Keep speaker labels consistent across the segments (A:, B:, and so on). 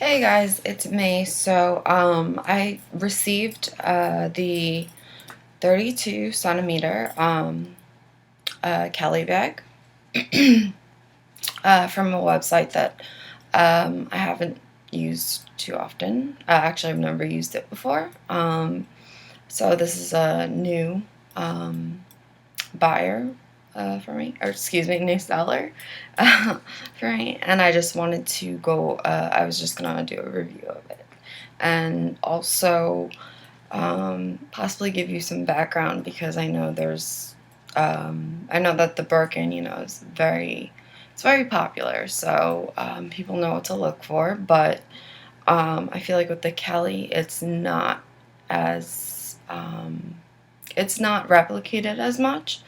A: Hey guys, it's me. I received the 32 centimeter Kelly bag from a website that I haven't used too often. Actually, I've never used it before. So this is a new buyer for me, or excuse me, new seller for me. And I just wanted to go, I was just gonna do a review of it. And also possibly give you some background because I know I know that the Birkin, is it's very popular. So people know what to look for, but I feel like with the Kelly, as, it's not replicated as much.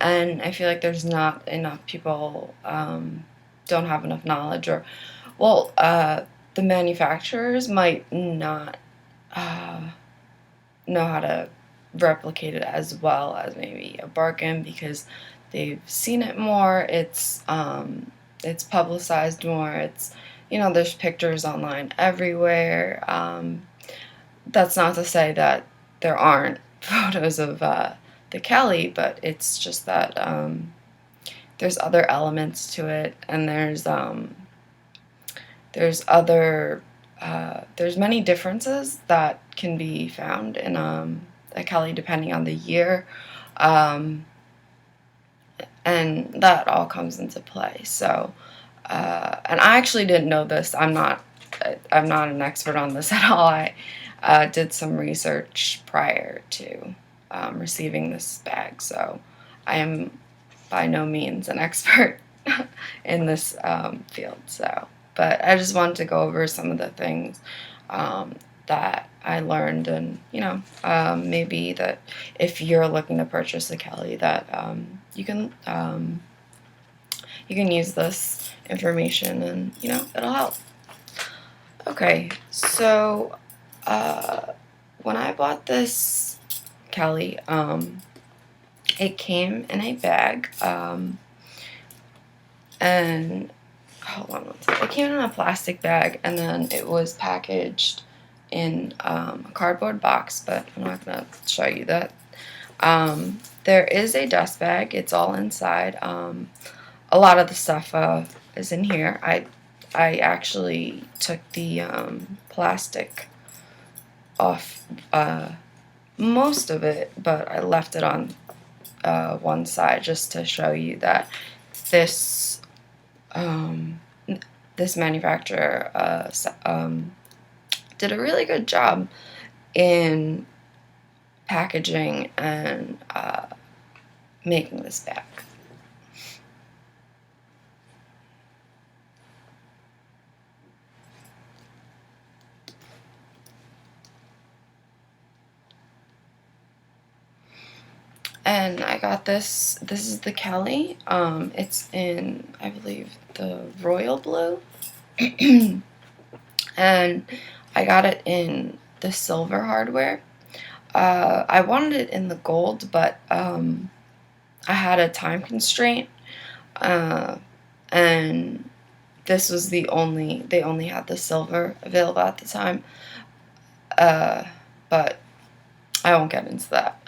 A: And I feel like there's not enough people, don't have enough knowledge, or, well, the manufacturers might not uh, know how to replicate it as well as maybe a Birkin because they've seen it more. It's publicized more. There's pictures online everywhere. That's not to say that there aren't photos of the Kelly, but it's just that there's other elements to it, and there's many differences that can be found in a Kelly depending on the year, um, and that all comes into play. And I actually didn't know this. I'm not an expert on this at all. I did some research prior to receiving this bag, so I am by no means an expert in this field. But I just wanted to go over some of the things that I learned, and maybe that if you're looking to purchase a Kelly, that you can use this information, and it'll help. Okay, so when I bought this Kelly, it came in a bag, and hold on one second. It came in a plastic bag, and then it was packaged in a cardboard box, but I'm not going to show you that. There is a dust bag. It's all inside. A lot of the stuff is in here. I actually took the plastic off most of it, but I left it on one side just to show you that this um, this manufacturer did a really good job in packaging and making this bag. And I got this. This is the Kelly. It's in, I believe, the royal blue. And I got it in the silver hardware. I wanted it in the gold, but I had a time constraint, and this was they only had the silver available at the time. But I won't get into that.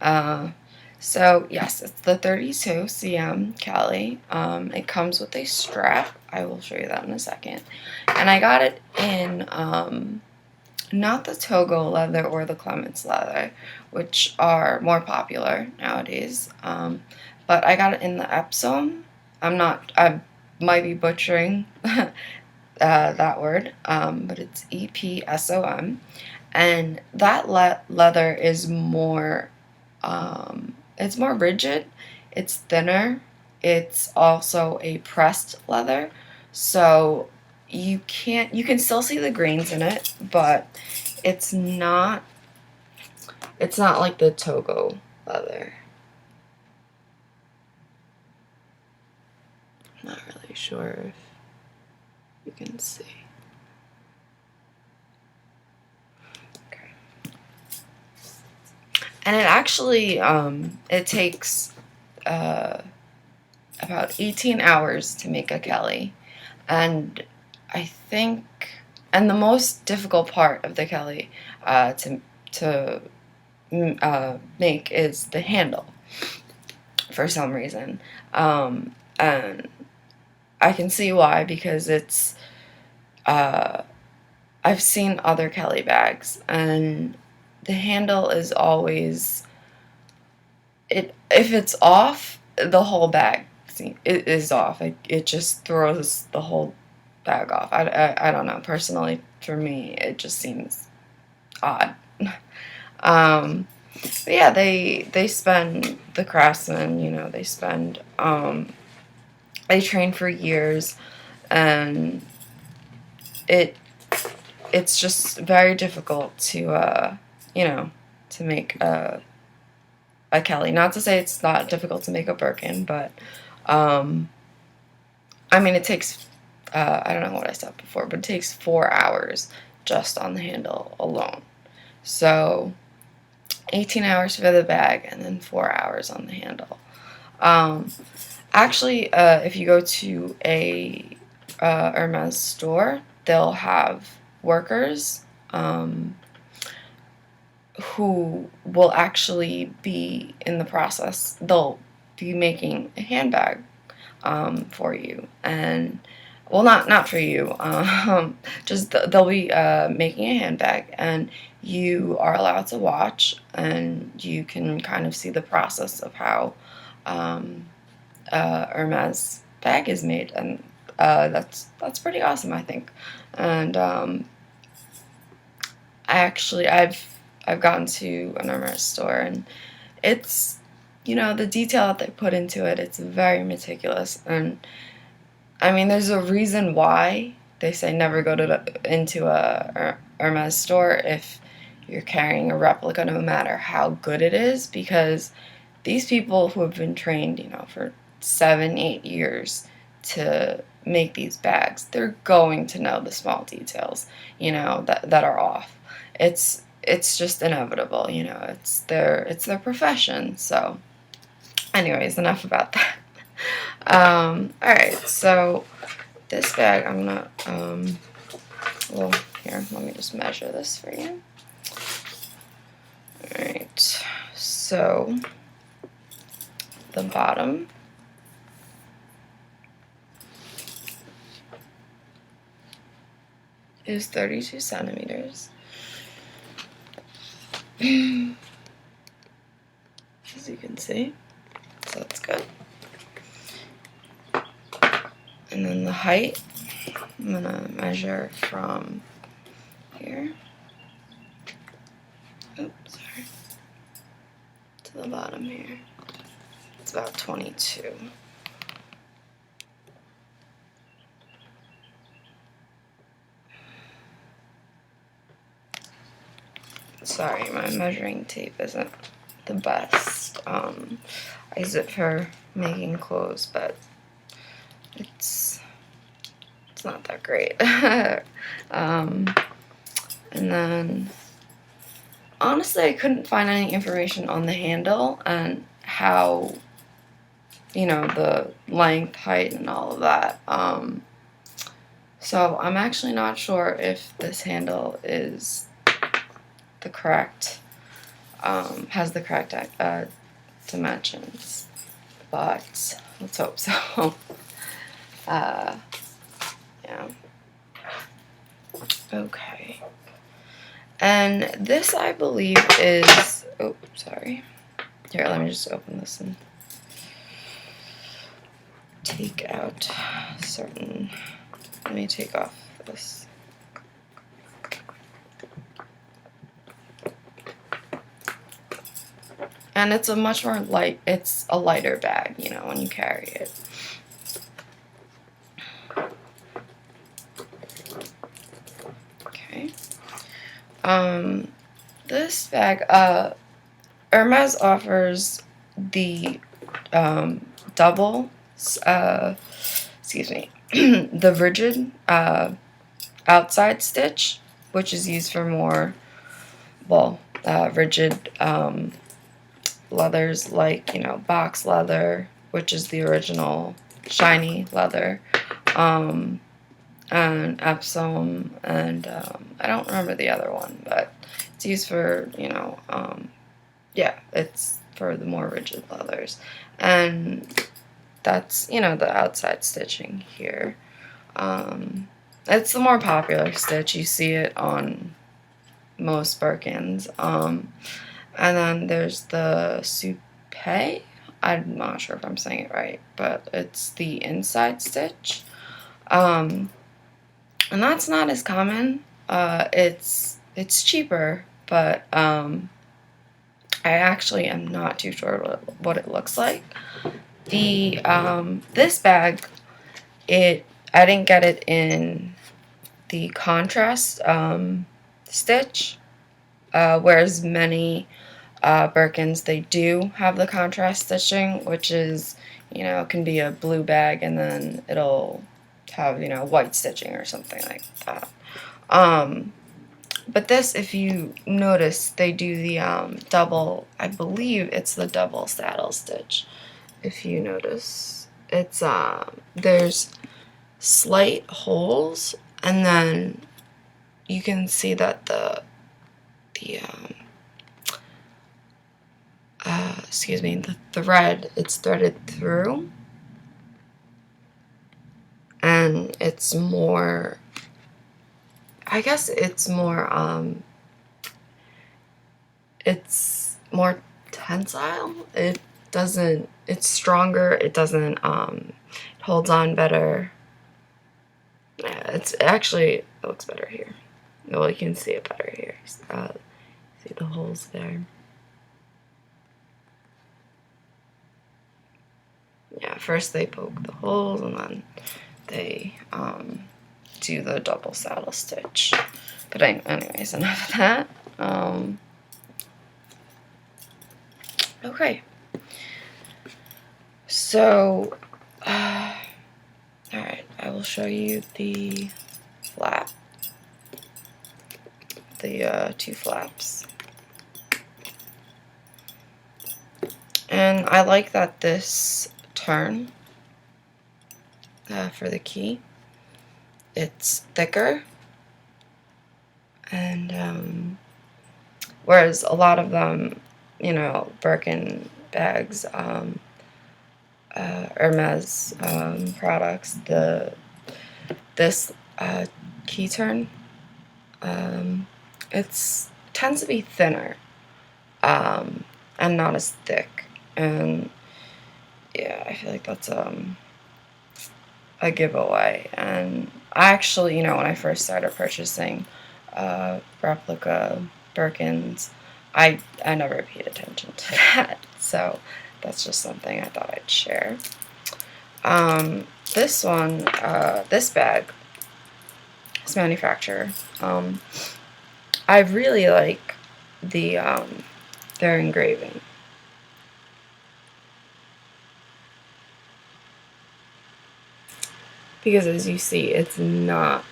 A: uh, so yes, it's the 32 cm Kelly. It comes with a strap. I will show you that in a second. And I got it in not the Togo leather or the Clements leather, which are more popular nowadays. But I got it in the Epsom. I might be butchering that word, but it's EPSOM. And that leather is it's more rigid, it's thinner, it's also a pressed leather, so you can still see the grains in it, but it's not like the Togo leather. I'm not really sure if you can see. And it actually it takes about 18 hours to make a Kelly, and I think And the most difficult part of the Kelly to make is the handle for some reason. And I can see why, because it's I've seen other Kelly bags, and the handle is always if it's off, the whole bag it is off. It just throws the whole bag off. I don't know. Personally, for me, it just seems odd. um, but yeah, they spend the craftsmen. They train for years, and it it's just very difficult to make a Kelly. Not to say it's not difficult to make a Birkin, but I mean, it takes I don't know what I said before, but it takes 4 hours just on the handle alone. So 18 hours for the bag and then 4 hours on the handle. Actually, if you go to a Hermes store, they'll have workers who will actually be in the process. They'll be making a handbag for you, and well, not for you. Just they'll be making a handbag, and you are allowed to watch, and you can kind of see the process of how Hermes bag is made, and that's pretty awesome, I think. And I've gotten to an Hermes store, and it's the detail that they put into it. It's very meticulous, and I mean, there's a reason why they say never go into a Hermes store if you're carrying a replica, no matter how good it is, because these people who have been trained, for 7, 8 years to make these bags, they're going to know the small details, that are off. It's just inevitable, it's their profession. So, anyways, enough about that. Alright, so this bag, I'm gonna, well, here, let me just measure this for you. Alright, so the bottom is 32 centimeters. As you can see, so that's good. And then the height, I'm gonna measure from here, oops, sorry, to the bottom here. It's about 22. Sorry, my measuring tape isn't the best. I use it for making clothes, but it's not that great. And then, honestly, I couldn't find any information on the handle and how, the length, height, and all of that. So I'm actually not sure if this handle is the correct, has the correct dimensions, but let's hope so. Yeah. Okay. And this, I believe, is, oh, sorry. Here, let me just open this and take out certain, let me take off this. And it's a much more it's a lighter bag, when you carry it. Okay. This bag, Hermes offers the double, excuse me, the rigid outside stitch, which is used for more, rigid leathers like, box leather, which is the original shiny leather, and Epsom, and I don't remember the other one, but it's used for, yeah, it's for the more rigid leathers. And that's, the outside stitching here. It's the more popular stitch. You see it on most Birkins. And then there's the Soupe. I'm not sure if I'm saying it right, but it's the inside stitch. And that's not as common. It's cheaper, but I actually am not too sure what it looks like. This bag, I didn't get it in the contrast stitch, whereas many Birkins, they do have the contrast stitching, which is, can be a blue bag and then it'll have, white stitching or something like that. But this, if you notice, they do the double, I believe it's the double saddle stitch. If you notice, it's there's slight holes, and then you can see that the thread, it's threaded through, and it's more, I guess it's more tensile. It's stronger, it doesn't, it holds on better. Yeah, it looks better here. Well, you can see it better here. See the holes there. Yeah, first they poke the holes and then they do the double saddle stitch. But anyways, enough of that. Okay. So, alright, I will show you the flap. The two flaps. And I like that this turn for the key, it's thicker, and whereas a lot of them, Birkin bags, Hermes products, this key turn, it tends to be thinner and not as thick, and yeah, I feel like that's a giveaway. And I actually, when I first started purchasing replica Birkins, I never paid attention to that, so that's just something I thought I'd share. This one, this bag, this manufacturer, I really like their engraving. Because as you see, it's not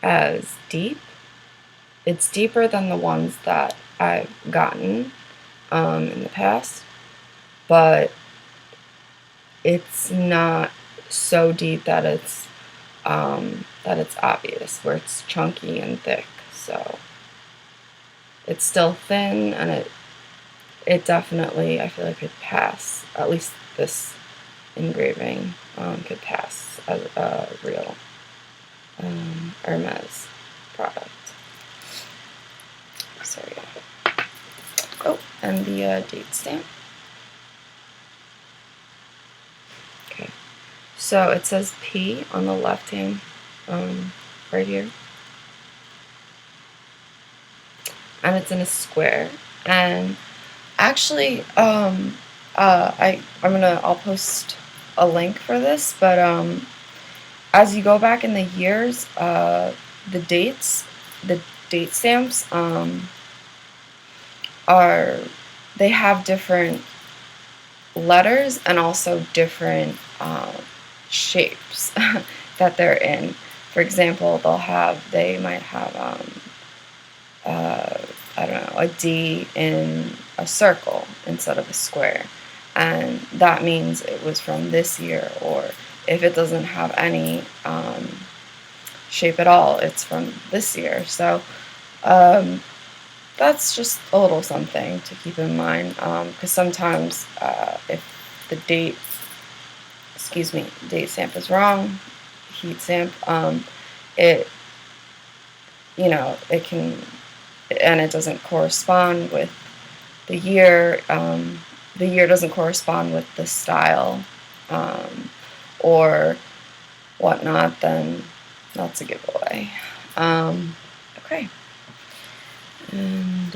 A: as deep. It's deeper than the ones that I've gotten in the past, but it's not so deep that it's obvious, where it's chunky and thick. So it's still thin, and it definitely, I feel like, could pass, at least this engraving could pass as a real Hermes product. So yeah. Oh, and the date stamp. Okay, so it says P on the left hand, right here, and it's in a square. And actually, I'll post a link for this, but as you go back in the years, the date stamps they have different letters and also different shapes that they're in. For example, they might have I don't know, a D in a circle instead of a square, and that means it was from this year. Or if it doesn't have any shape at all. It's from this year. So that's just a little something to keep in mind, because sometimes if the date stamp is wrong, heat stamp, it, it can, and it doesn't correspond with the year doesn't correspond with the style, or whatnot, then that's a giveaway. Okay. And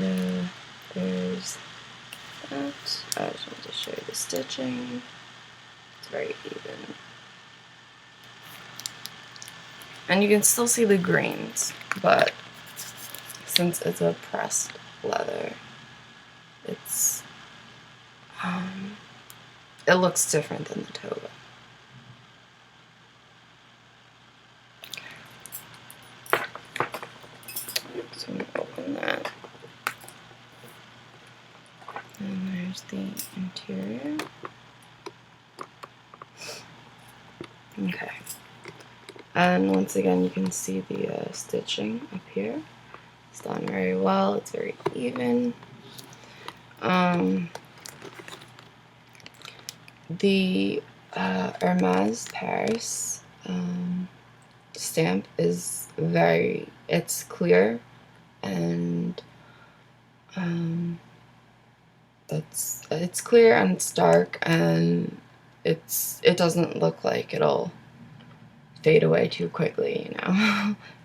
A: there's that. I just wanted to show you the stitching. It's very even. And you can still see the grains, but since it's a pressed leather, it's it looks different than the toga. So I'm going to open that. And there's the interior. Okay. And once again, you can see the stitching up here. It's done very well. It's very even. The Hermes Paris stamp is it's clear, and it's clear and it's dark, and it doesn't look like it'll fade away too quickly,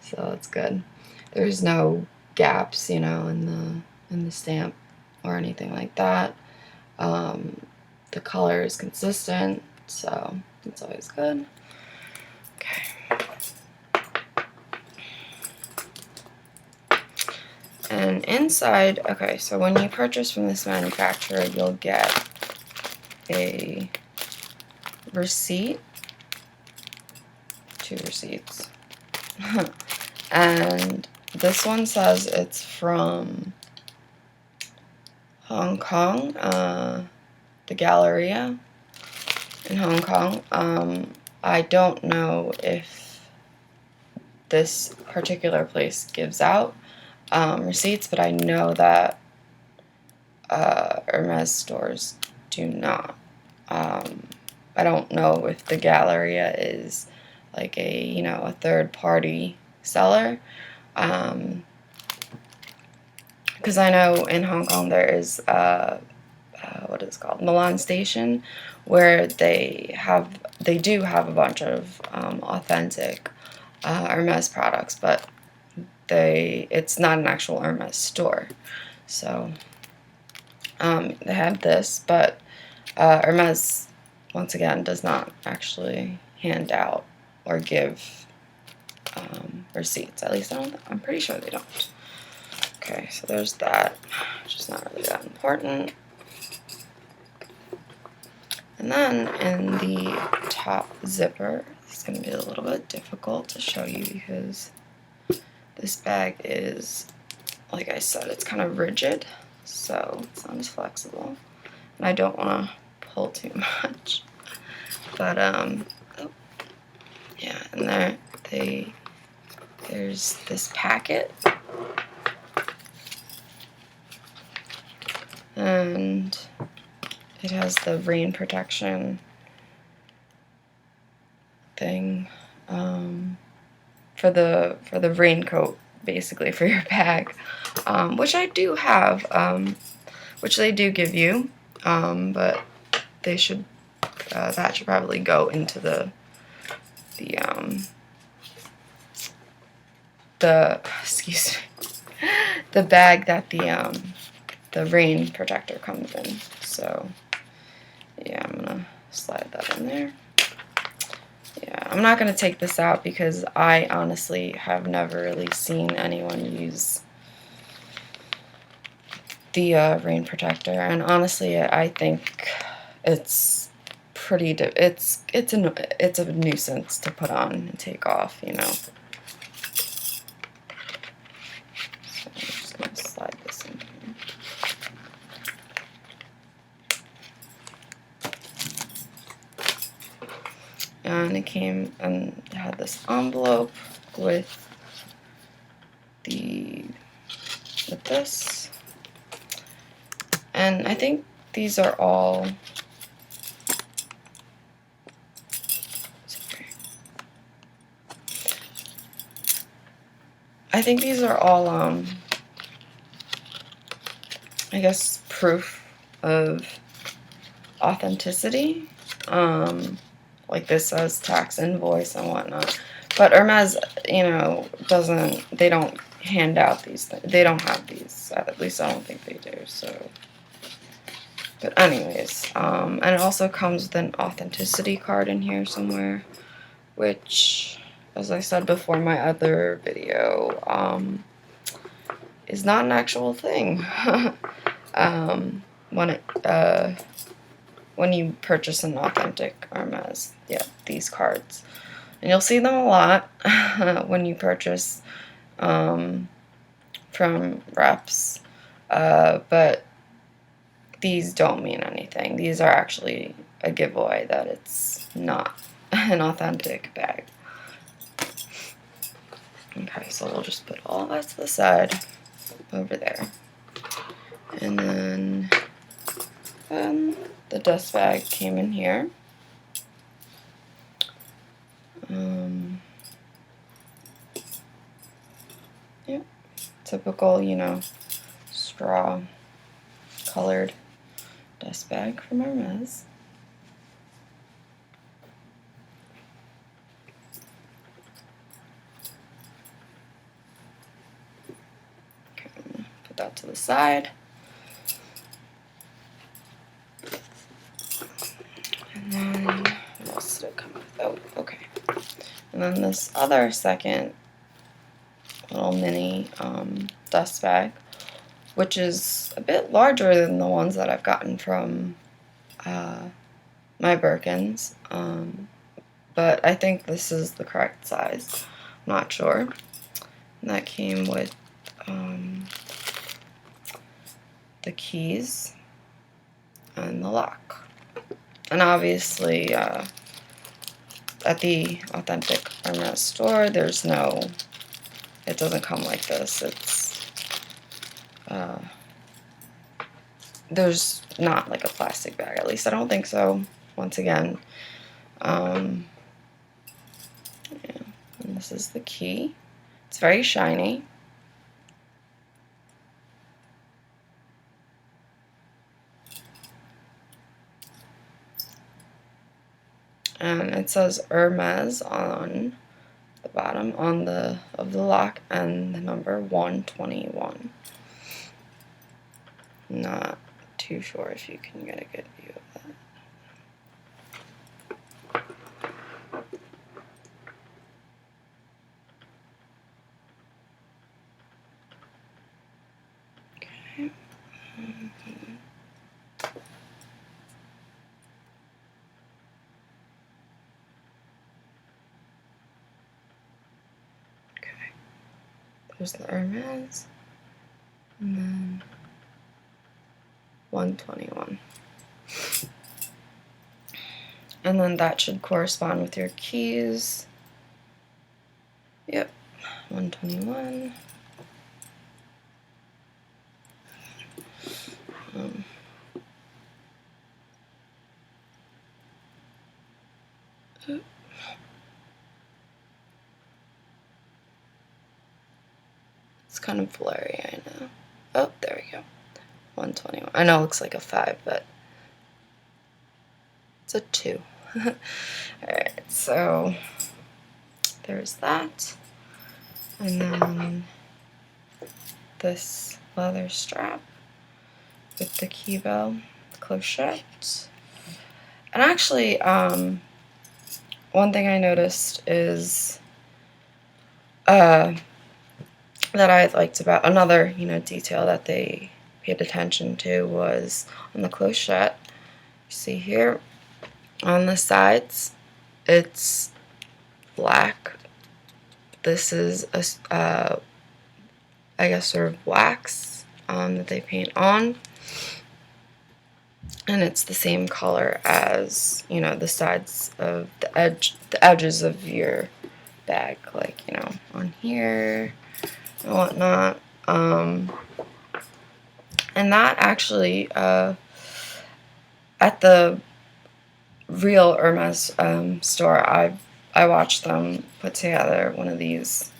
A: so it's good. There's no gaps, in the stamp or anything like that. The color is consistent, so it's always good. Okay. And inside, okay, so when you purchase from this manufacturer, you'll get a receipt, 2 receipts, and this one says it's from Hong Kong, the Galleria in Hong Kong. I don't know if this particular place gives out receipts, but I know that Hermes stores do not. I don't know if the Galleria is like a third party seller, because I know in Hong Kong there is what is it called, Milan Station, where they do have a bunch of authentic Hermes products, but it's not an actual Hermes store. So they have this, but Hermes, once again, does not actually hand out or give receipts. At least I'm pretty sure they don't. Okay, so there's that, which is not really that important. And then in the top zipper, it's going to be a little bit difficult to show you because this bag is, like I said, it's kind of rigid, so it's not as flexible. And I don't want to pull too much. But, yeah, and there's this packet. And it has the rain protection thing for the raincoat, basically, for your bag, which I do have, which they do give you, but they should that should probably go into the excuse me, the bag that the rain protector comes in. So yeah, I'm gonna slide that in there. Yeah, I'm not gonna take this out because I honestly have never really seen anyone use the rain protector, and honestly, I think it's pretty. It's a nuisance to put on and take off, So I'm just gonna slide this in here. And it came and it had this envelope with this. And I think these are all, I think these are all, I guess, proof of authenticity. Like this says tax invoice and whatnot. But Hermes, you know, they don't hand out these things. They don't have these. At least I don't think they do, so. But anyways, and it also comes with an authenticity card in here somewhere, which, as I said before in my other video, is not an actual thing. When you purchase an authentic Hermes, yeah, these cards, and you'll see them a lot when you purchase from reps, but these don't mean anything. These are actually a giveaway that it's not an authentic bag. Okay, so we'll just put all that to the side over there. And then the dust bag came in here. Yeah, typical, you know, straw colored dust bag from Hermes. Okay, I'm gonna put that to the side. And then, what else did it come with? Oh, okay. And then this other second little mini dust bag, which is a bit larger than the ones that I've gotten from my Birkins, but I think this is the correct size. I'm not sure. And that came with the keys and the lock. And obviously, at the authentic Hermes store, there's no, it doesn't come like this. It's, there's not like a plastic bag, at least I don't think so. Once again, yeah. And this is the key. It's very shiny. And it says Hermes on the bottom of the lock, and the number 121. Not too sure if you can get a good view of that. Okay. Okay. There's the Hermes, and then 121. And then that should correspond with your keys. Yep, 121. It's kind of blurry, I know. Oh, there we go. 121. I know it looks like a 5, but it's a 2. Alright, so there's that. And then this leather strap with the key bell, clochette. And actually, one thing I noticed is that I liked about another, you know, detail that they paid attention to was on the clochette. You see here on the sides, it's black. This is a, I guess, sort of wax that they paint on, and it's the same color as, you know, the sides of the edges of your bag, like, you know, on here and whatnot. And that actually, at the real Hermes store, I watched them put together one of these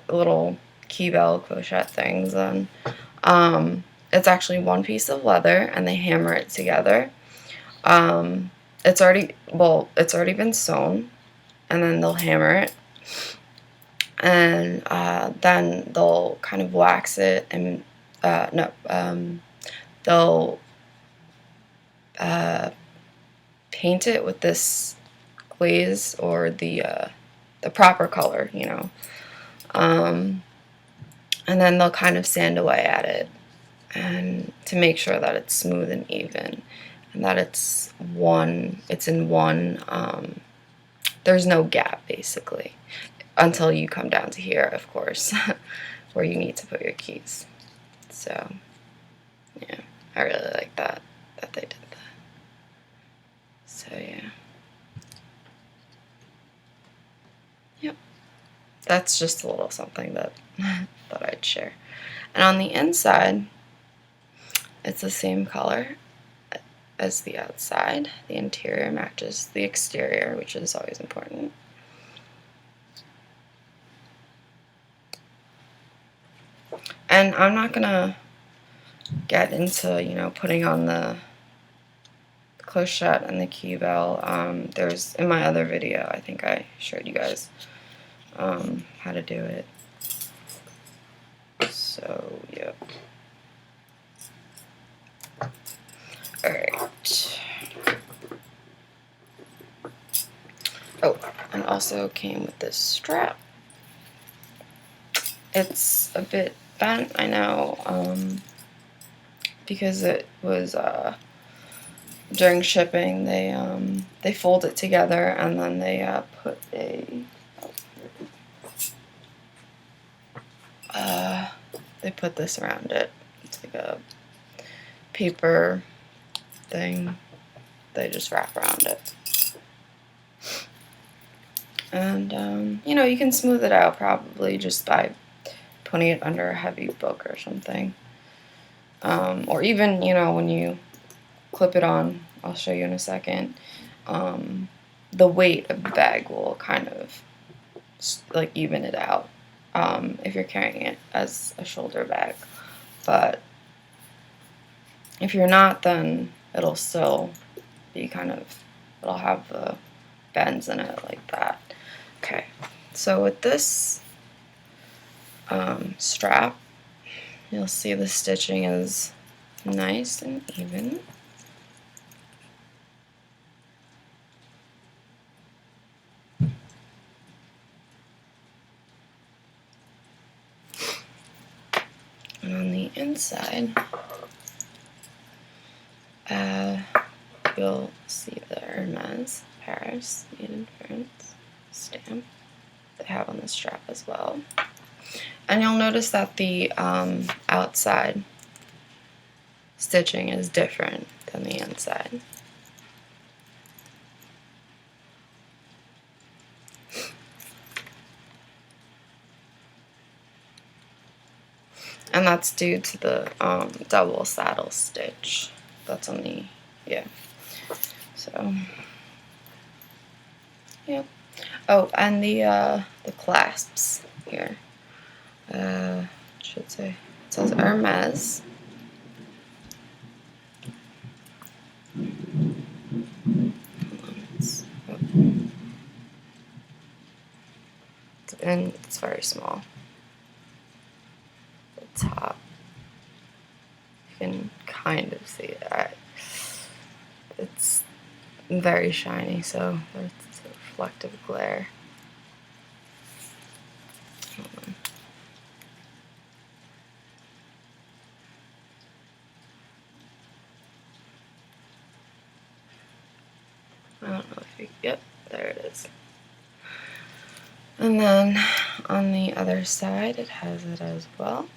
A: little key bell clochette things, and it's actually one piece of leather, and they hammer it together. It's already been sewn, and then they'll hammer it, and then they'll kind of wax it, and they'll paint it with this glaze, or the proper color, you know. And then they'll kind of sand away at it, and to make sure that it's smooth and even, and that it's in one, there's no gap, basically, until you come down to here, of course, where you need to put your keys. So, yeah, I really like that they did that. So, yeah. Yep. That's just a little something that thought I'd share. And on the inside, it's the same color as the outside. The interior matches the exterior, which is always important. And I'm not gonna get into, you know, putting on the clochette and the key bell. There's, in my other video, I think I showed you guys how to do it. So, yep. Alright. Oh, and also came with this strap. It's a bit bent, I know, because it was, during shipping, they fold it together, and then they put they put this around it. It's like a paper thing they just wrap around it. And, you know, you can smooth it out probably just by putting it under a heavy book or something. Or even, you know, when you clip it on, I'll show you in a second, the weight of the bag will kind of like even it out if you're carrying it as a shoulder bag. But if you're not, then it'll still be it'll have the bends in it like that. Okay, so with this strap, you'll see the stitching is nice and even. And on the inside, you'll see the Hermes Paris made in France stamp they have on the strap as well. And you'll notice that the outside stitching is different than the inside. And that's due to the double saddle stitch that's on the, yeah. So, yeah. Oh, and the clasps here. Should say, it says Hermes. And it's very small. The top, you can kind of see it. It's very shiny, so it's a reflective glare. I don't know if you, yep, there it is. And then on the other side, it has it as well.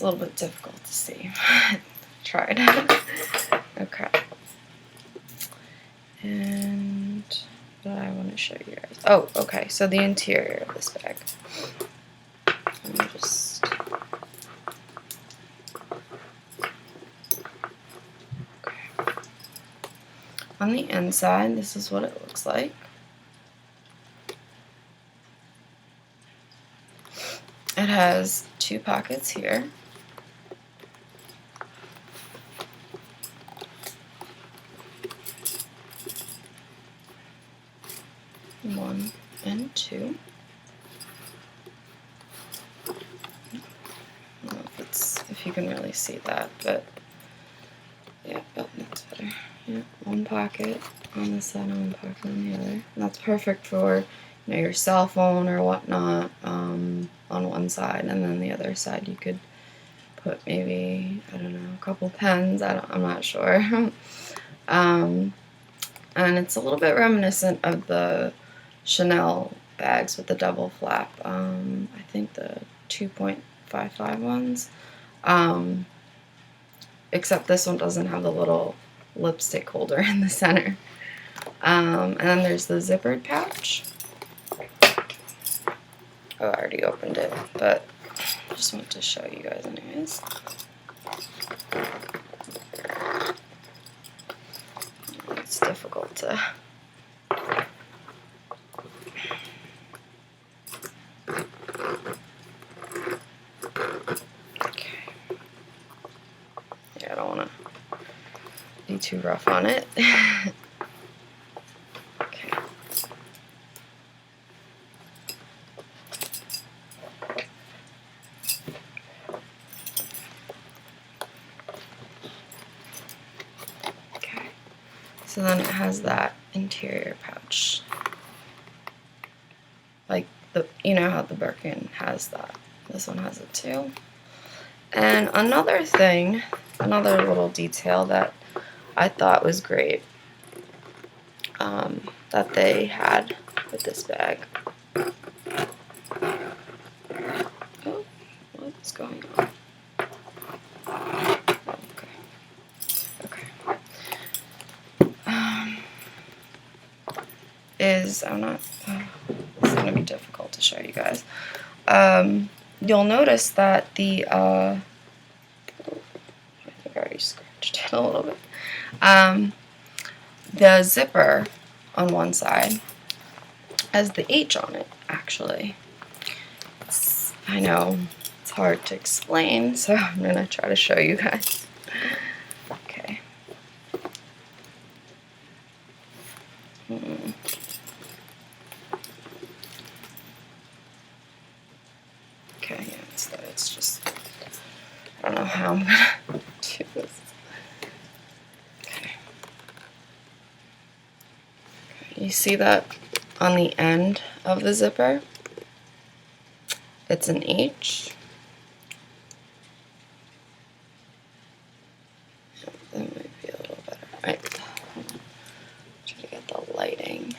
A: a little bit difficult to see. Tried. Okay. And what I want to show you guys. Oh, okay. So the interior of this bag. Let me just. Okay. On the inside, this is what it looks like. It has 2 pockets here. One and 2. I don't know if you can really see that, but yeah, oh, that's better. Yeah, 1 pocket on this side and 1 pocket on the other. And that's perfect for your cell phone or whatnot on one side, and then the other side you could put maybe, I don't know, a couple pens. I'm not sure. And it's a little bit reminiscent of the Chanel bags with the double flap. I think the 2.55 ones. Except this one doesn't have the little lipstick holder in the center. And then there's the zippered pouch. Oh, I already opened it, but I just wanted to show you guys anyways. It's difficult to... Okay. Yeah, I don't want to be too rough on it. Okay. Okay. So then it has that interior pouch. Like you know how the Birkin has that. This one has it too. And another little detail that I thought was great that they had with this bag. Oh, what's going on? Oh, okay. I'm not. It's gonna be difficult to show you guys. You'll notice that the I think I already scratched it a little bit. The zipper on one side has the H on it, actually. I know it's hard to explain, so I'm going to try to show you guys. Okay. Okay, yeah, it's just, I don't know how I'm going to do this. You see that on the end of the zipper? It's an H. That might be a little better. Right. Try to get the lighting.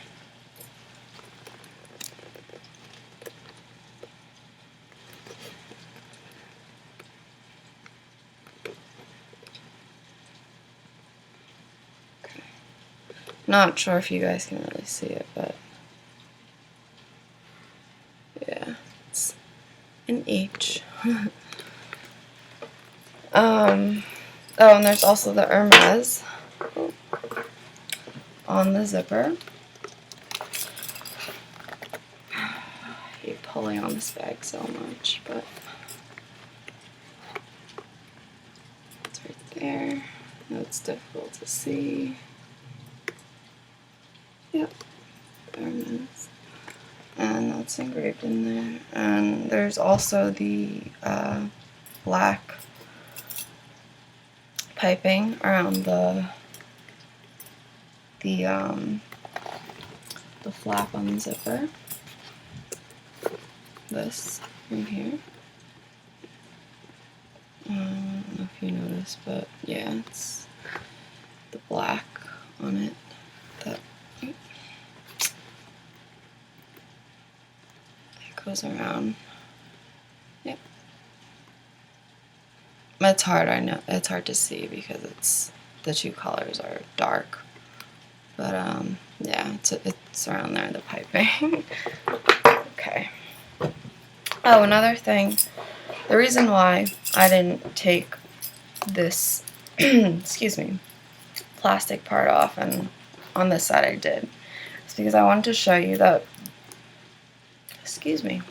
A: Okay. Not sure if you guys can really see it, but yeah, it's an H. Oh, and there's also the Hermes on the zipper. I hate pulling on this bag so much, but it's right there. No, it's difficult to see. Yep, Hermes. And that's engraved in there. And there's also the black piping around the flap on the zipper. This right here. I don't know if you noticed, but yeah, it's the black on it. That it goes around. Yep. It's hard, I know. It's hard to see because the two colors are dark. But, yeah, it's around there, the piping. Okay. Oh, another thing. The reason why I didn't take this, excuse me, plastic part off, and on this side I did, is because I wanted to show you that, excuse me,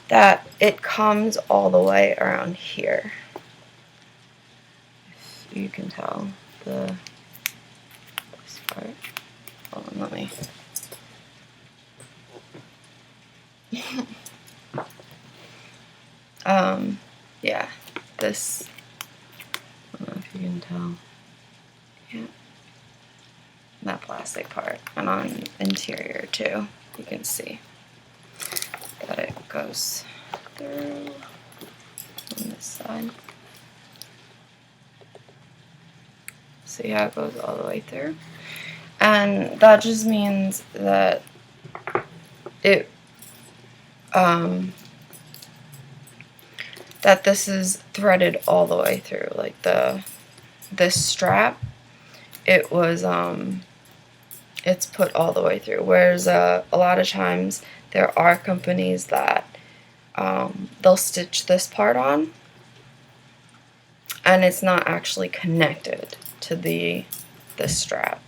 A: that it comes all the way around here. If you can tell this part. Hold on, let me. Yeah, this, I don't know if you can tell. Yeah. That plastic part, and on interior too, you can see that it goes through on this side. See how it goes all the way through? And that just means that it, that this is threaded all the way through, like this strap, it was, it's put all the way through, whereas a lot of times there are companies that they'll stitch this part on and it's not actually connected to the strap.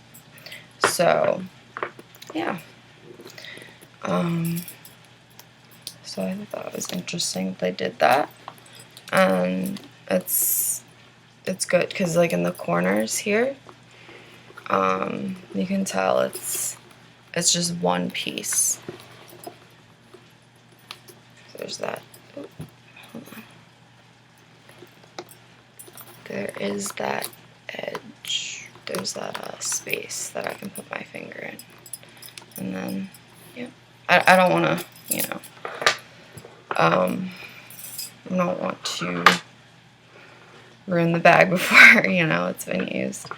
A: So yeah, so I thought that was interesting that they did that, and it's good because like in the corners here, you can tell it's just one piece. So there's that. Oh, hold on. There is that edge. There's that space that I can put my finger in, and then yeah, I don't want to, you know, I don't want to ruin the bag before, you know, it's been used.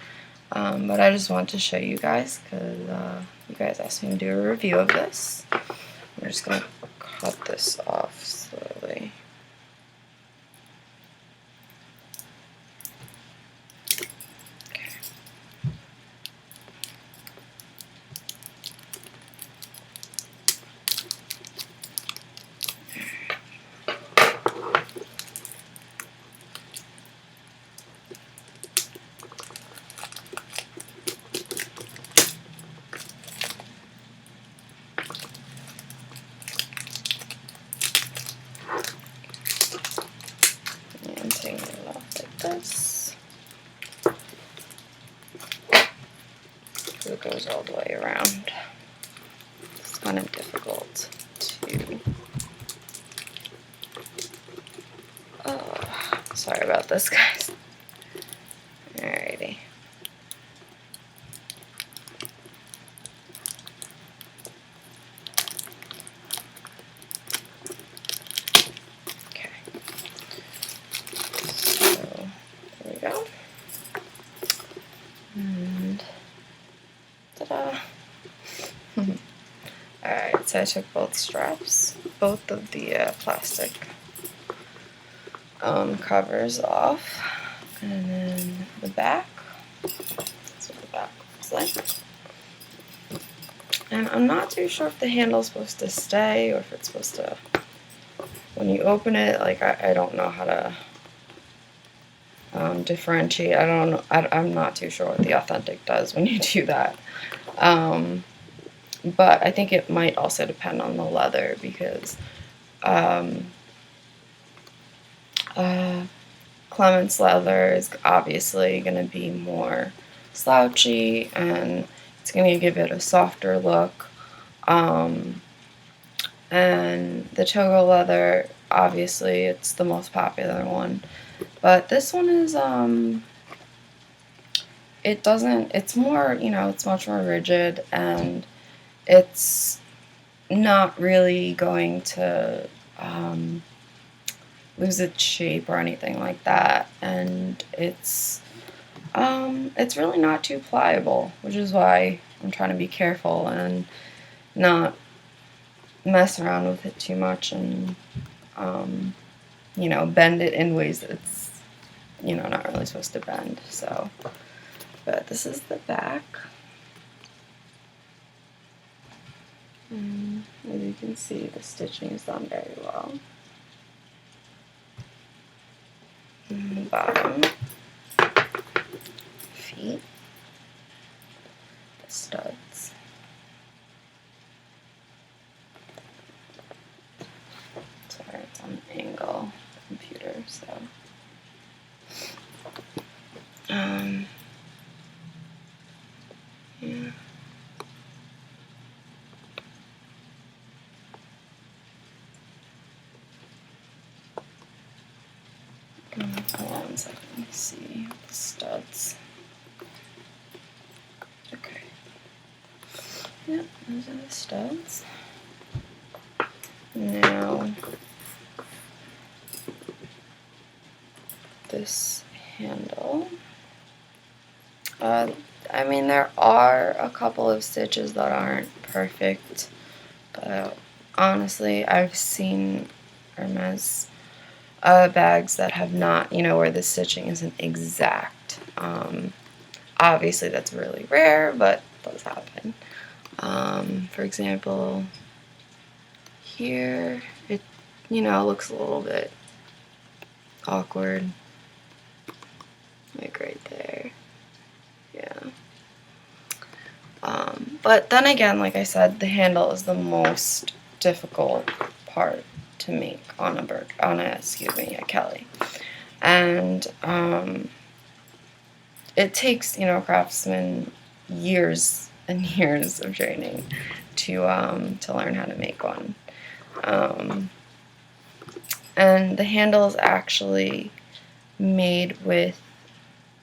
A: But I just wanted to show you guys because you guys asked me to do a review of this. I'm just going to cut this off slowly. Okay. And taking it off like this. It goes all the way around. It's kind of difficult to. Oh, sorry about this, guys. Alrighty. Okay. So there we go. And ta-da! Alright, so I took both straps, both of the plastic covers off, and then the back. That's what the back looks like. And I'm not too sure if the handle's supposed to stay or if it's supposed to, when you open it, like I don't know how to differentiate. I don't know. I'm not too sure what the Authentic does when you do that. But I think it might also depend on the leather because Clement's leather is obviously going to be more slouchy and it's going to give it a softer look. And the Togo leather, obviously, it's the most popular one. But this one is, it doesn't, it's more, you know, it's much more rigid and it's not really going to lose its shape or anything like that, and it's really not too pliable, which is why I'm trying to be careful and not mess around with it too much and bend it in ways that it's, not really supposed to bend. So, but this is the back. And as you can see, the stitching is done very well. And the bottom, feet, the studs. Sorry, it's on an angle computer, so. Yeah. Hold on a second, let me see the studs. Okay. Yep, those are the studs. Now, this handle. I mean, there are a couple of stitches that aren't perfect, but honestly, I've seen Hermes bags that have not, where the stitching isn't exact. Obviously, that's really rare, but it does happen. For example, here, it, looks a little bit awkward. Like right there. Yeah. But then again, like I said, the handle is the most difficult part to make on a Kelly. And it takes, craftsmen years and years of training to learn how to make one. And the handle is actually made with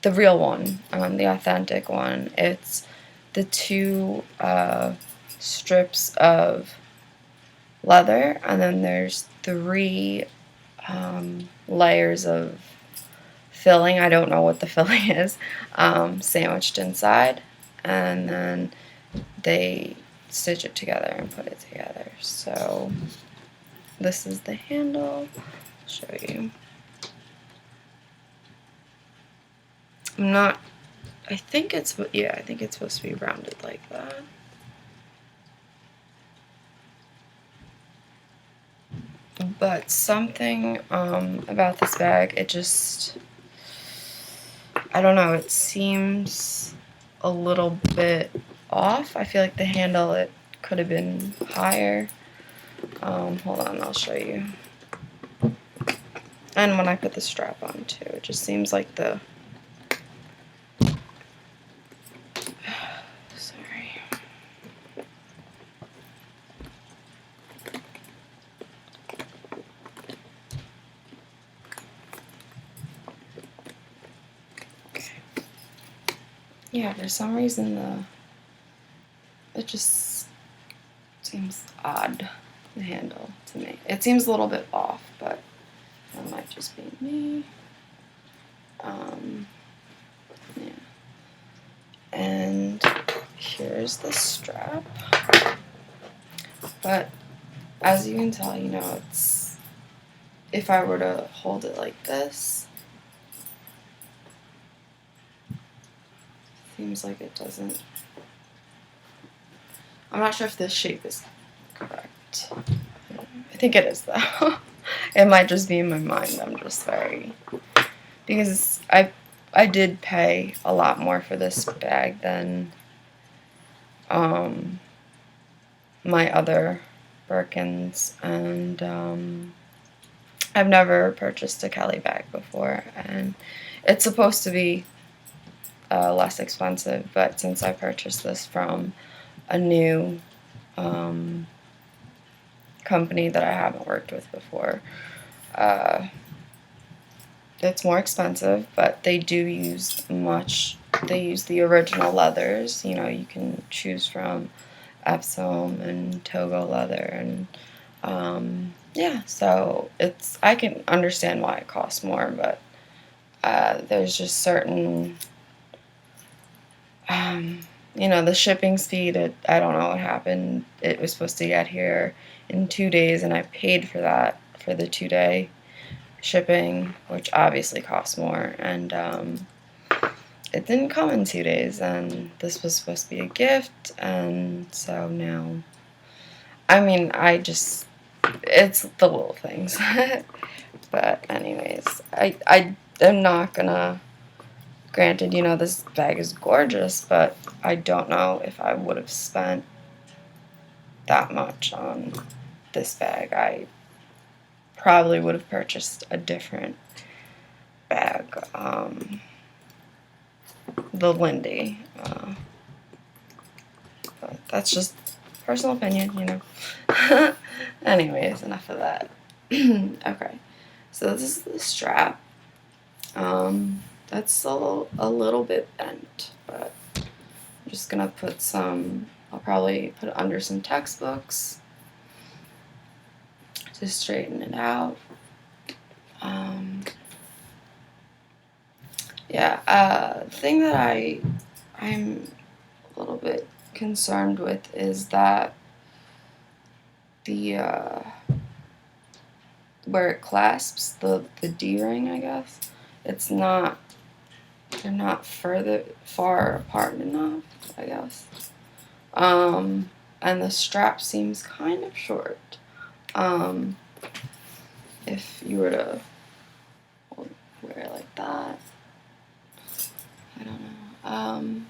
A: the real one, the authentic one. It's the two strips of leather, and then there's 3 layers of filling. I don't know what the filling is, sandwiched inside, and then they stitch it together and put it together. So this is the handle. I'll show you. I think it's supposed to be rounded like that. But something about this bag, I don't know, it seems a little bit off. I feel like the handle, it could have been higher. Hold on, I'll show you. And when I put the strap on too, it just seems like the... Sorry. Okay. Yeah, for some reason it just seems odd, the handle, to me. It seems a little bit off, but that might just be me. Yeah. And here's the strap. But as you can tell, it's, if I were to hold it like this, seems like it doesn't. I'm not sure if this shape is correct. I think it is, though. It might just be in my mind. I'm just very... Because I did pay a lot more for this bag than my other Birkins, and I've never purchased a Kelly bag before, and it's supposed to be less expensive, but since I purchased this from a new company that I haven't worked with before, it's more expensive, but they do use they use the original leathers. You can choose from Epsom and Togo leather, and yeah, so I can understand why it costs more, but there's just certain, the shipping speed, I don't know what happened. It was supposed to get here in 2 days, and I paid for that for the 2-day shipping, which obviously costs more, and it didn't come in 2 days, and this was supposed to be a gift, and so now, I mean, it's the little things. But anyways, I am not gonna, granted, this bag is gorgeous, but I don't know if I would have spent that much on this bag. I probably would have purchased a different bag, the Lindy. But that's just personal opinion. Anyways, enough of that. Okay, so this is the strap. That's a little bit bent, but I'm just gonna put I'll probably put it under some textbooks to straighten it out. The thing that I'm a little bit concerned with is that the where it clasps, the D-ring, I guess, they're not far apart enough, I guess. And the strap seems kind of short. If you were to wear it like that, I don't know.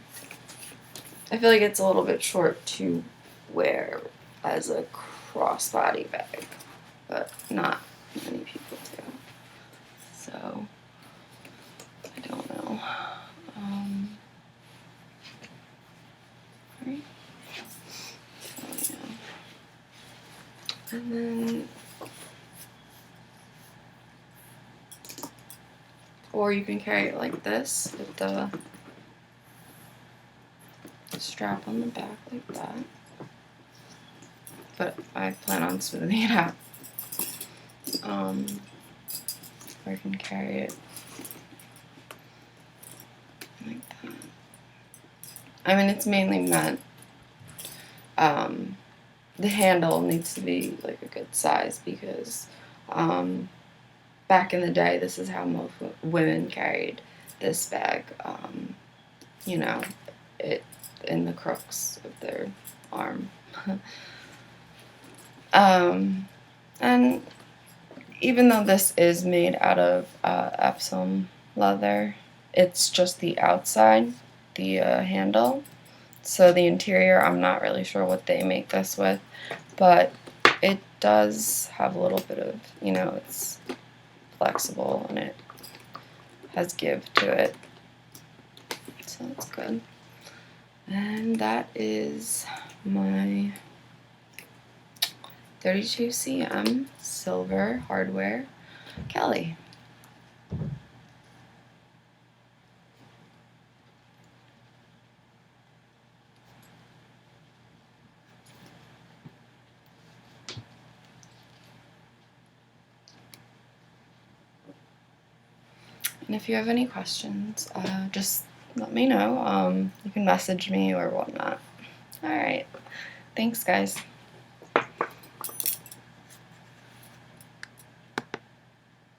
A: I feel like it's a little bit short to wear as a crossbody bag, but not many people do. So I don't know. Right. So, yeah. And then, or you can carry it like this with the strap on the back like that. But I plan on smoothing it out. Or you can carry it like that. I mean, it's mainly meant, the handle needs to be like a good size because back in the day, this is how most women carried this bag, it in the crooks of their arm. And even though this is made out of Epsom leather, it's just the outside, the handle. So the interior, I'm not really sure what they make this with, but it does have a little bit of, it's flexible and it has give to it. So that's good. And that is my 32 cm silver hardware Kelly. And if you have any questions, just let me know. You can message me or whatnot. Alright. Thanks, guys.